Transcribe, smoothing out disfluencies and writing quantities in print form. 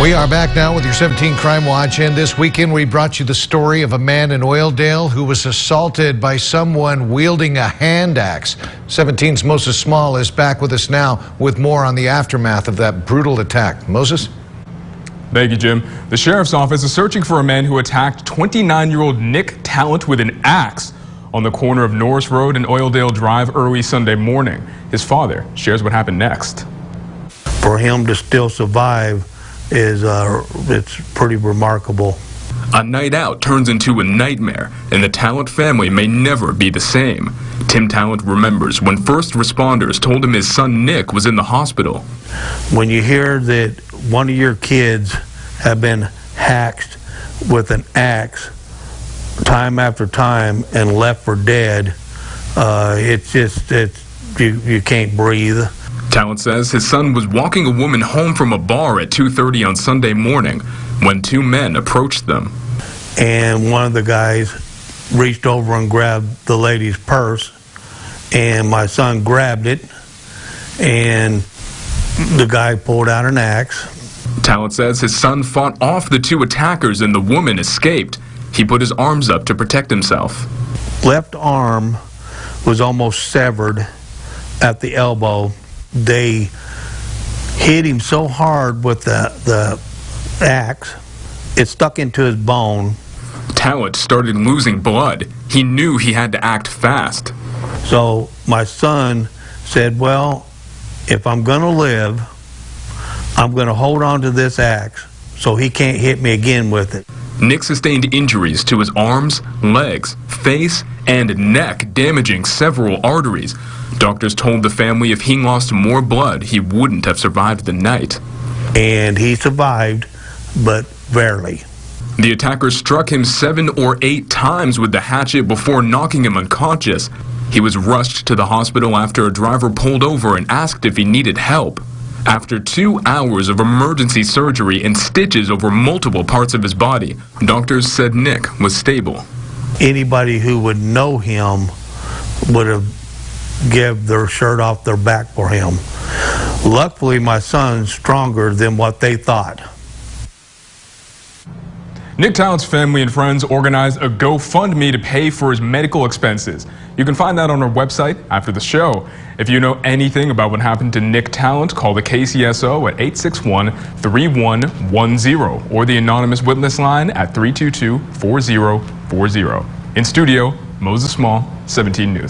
We are back now with your 17 Crime Watch, and this weekend we brought you the story of a man in Oildale who was assaulted by someone wielding a hand axe. 17's Moses Small is back with us now with more on the aftermath of that brutal attack. Moses? Thank you, Jim. The sheriff's office is searching for a man who attacked 29-year-old Nick Tallant with an axe on the corner of Norris Road and Oildale Drive early Sunday morning. His father shares what happened next. For him to still survive is it's pretty remarkable. A night out turns into a nightmare, and the Tallant family may never be the same. Tim Tallant remembers when first responders told him his son Nick was in the hospital. When you hear that one of your kids have been hacked with an axe time after time and left for dead, you can't breathe. Tallant says his son was walking a woman home from a bar at 2:30 on Sunday morning when two men approached them. And one of the guys reached over and grabbed the lady's purse, and my son grabbed it, and the guy pulled out an axe. Tallant says his son fought off the two attackers and the woman escaped. He put his arms up to protect himself. Left arm was almost severed at the elbow. They hit him so hard with the axe, it stuck into his bone. Tallant started losing blood. He knew he had to act fast. So my son said, well, if I'm going to live, I'm going to hold on to this axe so he can't hit me again with it. Nick sustained injuries to his arms, legs, face, and neck, damaging several arteries. Doctors told the family if he lost more blood, he wouldn't have survived the night. And he survived, but barely. The attacker struck him 7 or 8 times with the hatchet before knocking him unconscious. He was rushed to the hospital after a driver pulled over and asked if he needed help. After 2 hours of emergency surgery and stitches over multiple parts of his body, doctors said Nick was stable. Anybody who would know him would have given their shirt off their back for him. Luckily, my son's stronger than what they thought. Nick Tallant's family and friends organized a GoFundMe to pay for his medical expenses. You can find that on our website after the show. If you know anything about what happened to Nick Tallant, call the KCSO at 861-3110 or the anonymous witness line at 322-4040. In studio, Moses Small, 17 News.